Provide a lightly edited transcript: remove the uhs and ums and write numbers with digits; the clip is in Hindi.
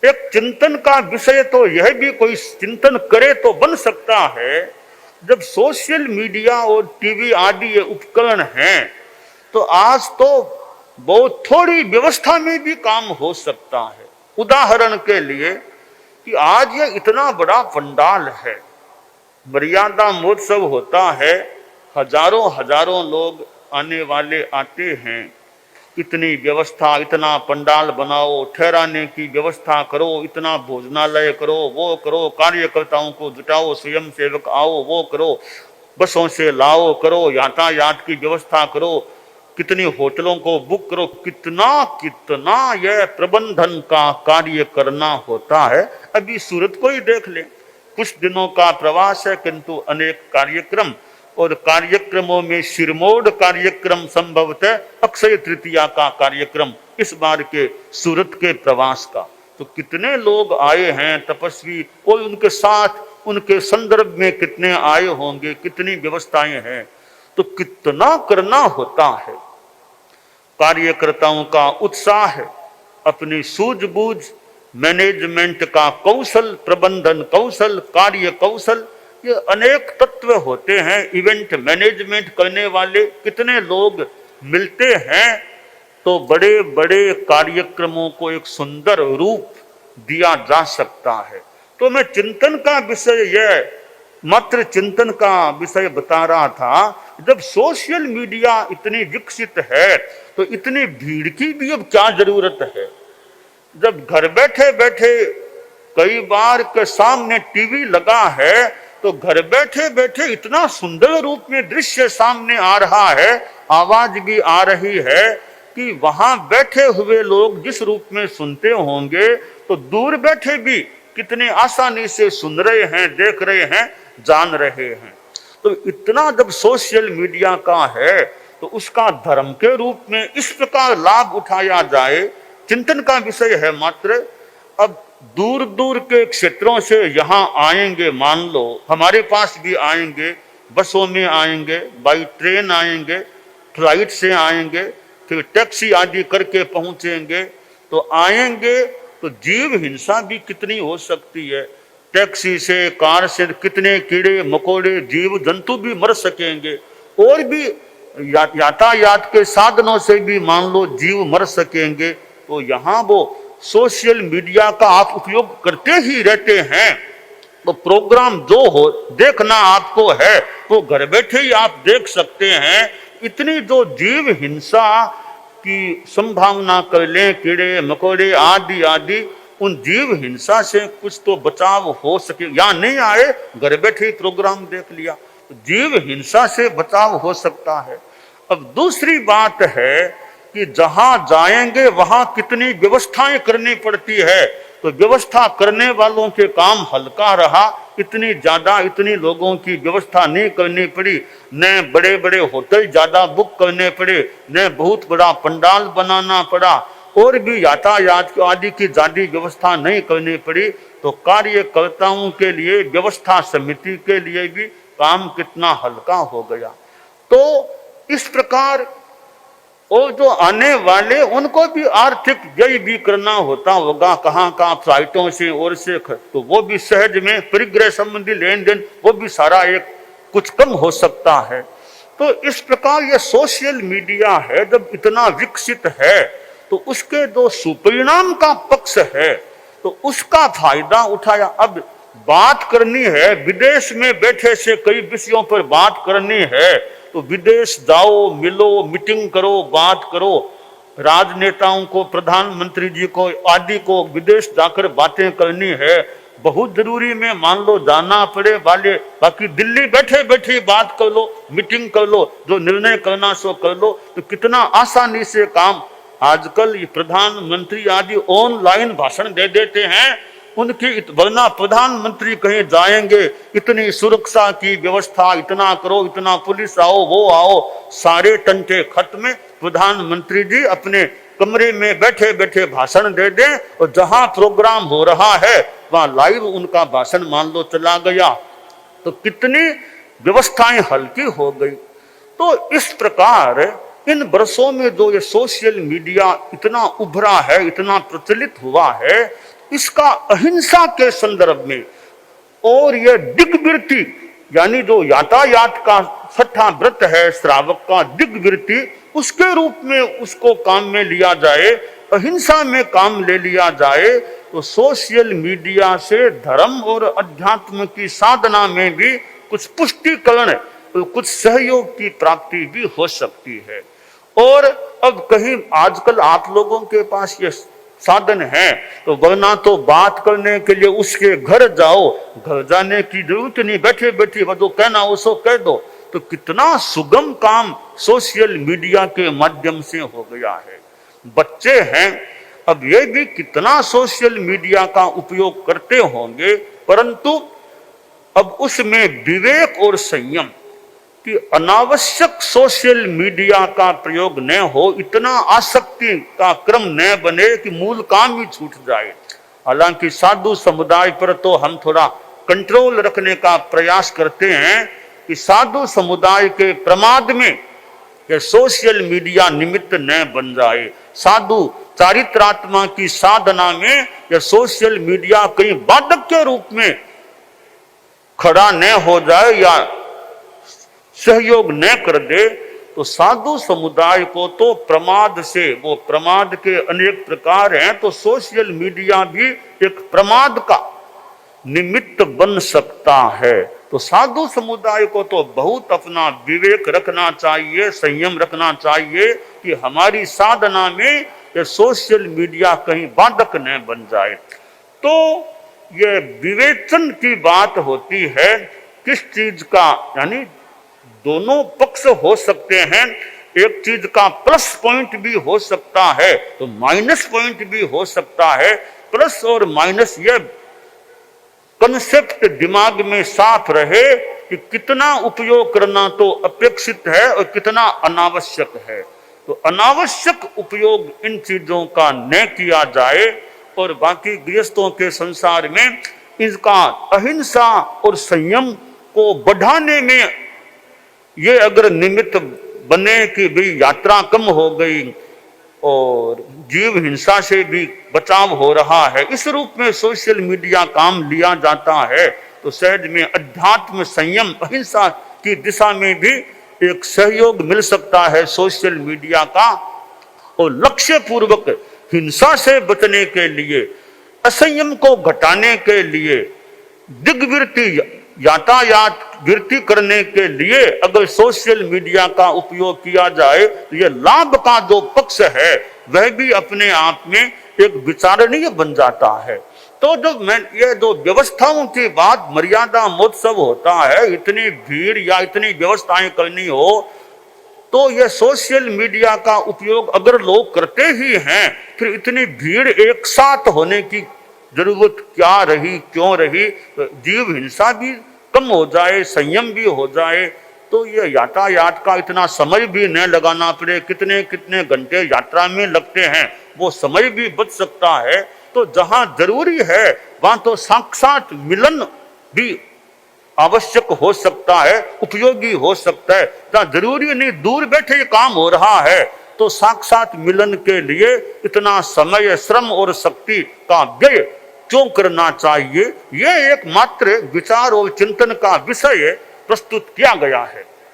एक चिंतन का विषय तो यह भी कोई चिंतन करे तो बन सकता है, जब सोशल मीडिया और टीवी आदि ये उपकरण हैं, तो आज तो बहुत थोड़ी व्यवस्था में भी काम हो सकता है। उदाहरण के लिए कि आज ये इतना बड़ा पंडाल है, मर्यादा महोत्सव होता है, हजारों हजारों लोग आने वाले आते हैं, इतनी व्यवस्था, इतना पंडाल बनाओ, ठहराने की व्यवस्था करो, इतना भोजनालय करो, वो करो, कार्यकर्ताओं को जुटाओ, स्वयं सेवक आओ, वो करो, बसों से लाओ करो, यातायात की व्यवस्था करो, कितनी होटलों को बुक करो, कितना कितना यह प्रबंधन का कार्य करना होता है। अभी सूरत को ही देख ले, कुछ दिनों का प्रवास है किंतु अनेक कार्यक्रम, और कार्यक्रमों में सिरमौर कार्यक्रम संभवतः अक्षय तृतीया का कार्यक्रम इस बार के सूरत के प्रवास का। तो कितने लोग आए हैं तपस्वी, कोई उनके साथ उनके संदर्भ में कितने आए होंगे, कितनी व्यवस्थाएं हैं, तो कितना करना होता है। कार्यकर्ताओं का उत्साह, अपनी सूझबूझ, मैनेजमेंट का कौशल, प्रबंधन कौशल, कार्य कौशल, ये अनेक तत्व होते हैं। इवेंट मैनेजमेंट करने वाले कितने लोग मिलते हैं तो बड़े बड़े कार्यक्रमों को एक सुंदर रूप दिया जा सकता है। तो मैं चिंतन का विषय, यह मात्र चिंतन का विषय बता रहा था। जब सोशल मीडिया इतनी विकसित है तो इतनी भीड़ की भी अब क्या जरूरत है। जब घर बैठे बैठे कई बार के सामने टीवी लगा है तो घर बैठे बैठे इतना सुंदर रूप में दृश्य सामने आ रहा है, आवाज भी आ रही है कि वहां बैठे हुए लोग जिस रूप में सुनते होंगे तो दूर बैठे भी कितने आसानी से सुन रहे हैं, देख रहे हैं, जान रहे हैं। तो इतना जब सोशल मीडिया का है तो उसका धर्म के रूप में इस प्रकार लाभ उठाया जाए, चिंतन का विषय है मात्र। अब दूर दूर के क्षेत्रों से यहाँ आएंगे, मान लो हमारे पास भी आएंगे, बसों में आएंगे, बाई ट्रेन आएंगे, फ्लाइट से आएंगे, फिर टैक्सी आदि करके पहुंचेंगे। तो आएंगे तो जीव हिंसा भी कितनी हो सकती है। टैक्सी से, कार से कितने कीड़े मकोड़े, जीव जंतु भी मर सकेंगे, और भी यातायात के साधनों से भी मान लो जीव मर सकेंगे। तो यहाँ वो सोशल मीडिया का आप उपयोग करते ही रहते हैं, तो प्रोग्राम जो हो देखना आपको है वो घर बैठे ही आप देख सकते हैं। इतनी जो जीव हिंसा की संभावना कर लें, कीड़े मकोड़े आदि आदि, उन जीव हिंसा से कुछ तो बचाव हो सके। या नहीं आए, घर बैठे ही प्रोग्राम देख लिया, तो जीव हिंसा से बचाव हो सकता है। अब दूसरी बात है कि जहां जाएंगे वहां कितनी व्यवस्थाएं करनी पड़ती है। तो व्यवस्था करने वालों के काम हल्का रहा, इतनी ज्यादा इतनी लोगों की व्यवस्था नहीं करनी पड़ी, न बड़े बड़े होटल ज्यादा बुक करने पड़े, न बहुत बड़ा पंडाल बनाना पड़ा, और भी यातायात आदि की ज्यादा व्यवस्था नहीं करनी पड़ी। तो कार्यकर्ताओं के लिए, व्यवस्था समिति के लिए भी काम कितना हल्का हो गया। तो इस प्रकार और जो आने वाले उनको भी आर्थिक व्यय भी करना होता होगा, कहाँ कहाँ फ्लाइटों से और से, तो वो भी सहज में परिग्रह संबंधी लेन देन वो भी सारा एक कुछ कम हो सकता है। तो इस प्रकार ये सोशल मीडिया है जब इतना विकसित है तो उसके जो सुपरिणाम का पक्ष है तो उसका फायदा उठाया। अब बात करनी है, विदेश में बैठे से कई विषयों पर बात करनी है तो विदेश जाओ, मिलो, मीटिंग करो, बात करो। राजनेताओं को, प्रधानमंत्री जी को आदि को विदेश जाकर बातें करनी है, बहुत जरूरी में मान लो जाना पड़े वाले, बाकी दिल्ली बैठे बैठे बात कर लो, मीटिंग कर लो, जो निर्णय करना सो कर लो। तो कितना आसानी से काम, आजकल ये प्रधानमंत्री आदि ऑनलाइन भाषण दे देते हैं उनकी, वरना प्रधानमंत्री कहीं जाएंगे इतनी सुरक्षा की व्यवस्था, इतना करो, इतना पुलिस आओ, वो आओ, सारे टंटे खत्म। प्रधानमंत्री जी अपने कमरे में बैठे बैठे भाषण दे दें और जहां प्रोग्राम हो रहा है वहां लाइव उनका भाषण मान लो चला गया। तो कितनी व्यवस्थाएं हल्की हो गई। तो इस प्रकार इन वर्षों में जो ये सोशल मीडिया इतना उभरा है, इतना प्रचलित हुआ है, इसका अहिंसा के संदर्भ में और यह दिग्वृत्ति यानी जो यातायात का छठा व्रत है श्रावक का, दिग्वृत्ति उसके रूप में उसको काम में लिया जाए, अहिंसा में काम ले लिया जाए, तो सोशल मीडिया से धर्म और अध्यात्म की साधना में भी कुछ पुष्टिकरण, कुछ सहयोग की प्राप्ति भी हो सकती है। और अब कहीं आजकल आप लोगों के पास ये साधन है, तो वरना तो बात करने के लिए उसके घर जाओ, घर जाने की जरूरत नहीं, बैठे बैठे वो जो कहना उसको कह दो। तो कितना सुगम काम सोशल मीडिया के माध्यम से हो गया है। बच्चे हैं, अब ये भी कितना सोशल मीडिया का उपयोग करते होंगे, परंतु अब उसमें विवेक और संयम कि अनावश्यक सोशल मीडिया का प्रयोग न हो, इतना आसक्ति का क्रम न बने कि मूल काम ही छूट जाए। हालांकि साधु समुदाय पर तो हम थोड़ा कंट्रोल रखने का प्रयास करते हैं कि साधु समुदाय के प्रमाद में ये सोशल मीडिया निमित्त न बन जाए। साधु चारित्रात्मा की साधना में यह सोशल मीडिया कहीं बाधक के रूप में खड़ा न हो जाए या सहयोग न कर दे। तो साधु समुदाय को तो प्रमाद से, वो प्रमाद के अनेक प्रकार हैं, तो सोशल मीडिया भी एक प्रमाद का निमित्त बन सकता है। तो साधु समुदाय को तो बहुत अपना विवेक रखना चाहिए, संयम रखना चाहिए कि हमारी साधना में ये सोशल मीडिया कहीं बाधक न बन जाए। तो ये विवेचन की बात होती है किस चीज का, यानी दोनों पक्ष हो सकते हैं। एक चीज का प्लस पॉइंट भी हो सकता है तो माइनस पॉइंट भी हो सकता है। प्लस और माइनस ये कंसेप्ट दिमाग में साफ रहे कि कितना उपयोग करना तो अपेक्षित है और कितना अनावश्यक है। तो अनावश्यक उपयोग इन चीजों का न किया जाए और बाकी गृहस्थों के संसार में इसका अहिंसा और संयम को बढ़ाने में ये अगर निमित्त बने कि भी यात्रा कम हो गई और जीव हिंसा से भी बचाव हो रहा है, इस रूप में सोशल मीडिया काम लिया जाता है, तो सहज में अध्यात्म संयम अहिंसा की दिशा में भी एक सहयोग मिल सकता है सोशल मीडिया का। और लक्ष्य पूर्वक हिंसा से बचने के लिए, असंयम को घटाने के लिए, दिग्वृत्ति यातायात वृत्ति करने के लिए अगर सोशल मीडिया का उपयोग किया जाए तो यह लाभ का जो पक्ष है वह भी अपने आप में एक विचारणीय बन जाता है। तो ये जो व्यवस्थाओं की बात, मर्यादा महोत्सव होता है, इतनी भीड़ या इतनी व्यवस्थाएं करनी हो, तो यह सोशल मीडिया का उपयोग अगर लोग करते ही हैं, फिर इतनी भीड़ एक साथ होने की जरूरत क्या रही, क्यों रही? जीव हिंसा भी कम हो जाए, संयम भी हो जाए, तो ये यातायात का इतना समय भी न लगाना पड़े, कितने कितने घंटे यात्रा में लगते हैं, वो समय भी बच सकता है। तो जहां जरूरी है वहां तो साक्षात मिलन भी आवश्यक हो सकता है, उपयोगी हो सकता है। जहां जरूरी नहीं, दूर बैठे काम हो रहा है, तो साक्षात मिलन के लिए इतना समय, श्रम और शक्ति का व्यय क्यों करना चाहिए? ये एक मात्र विचार और चिंतन का विषय प्रस्तुत किया गया है।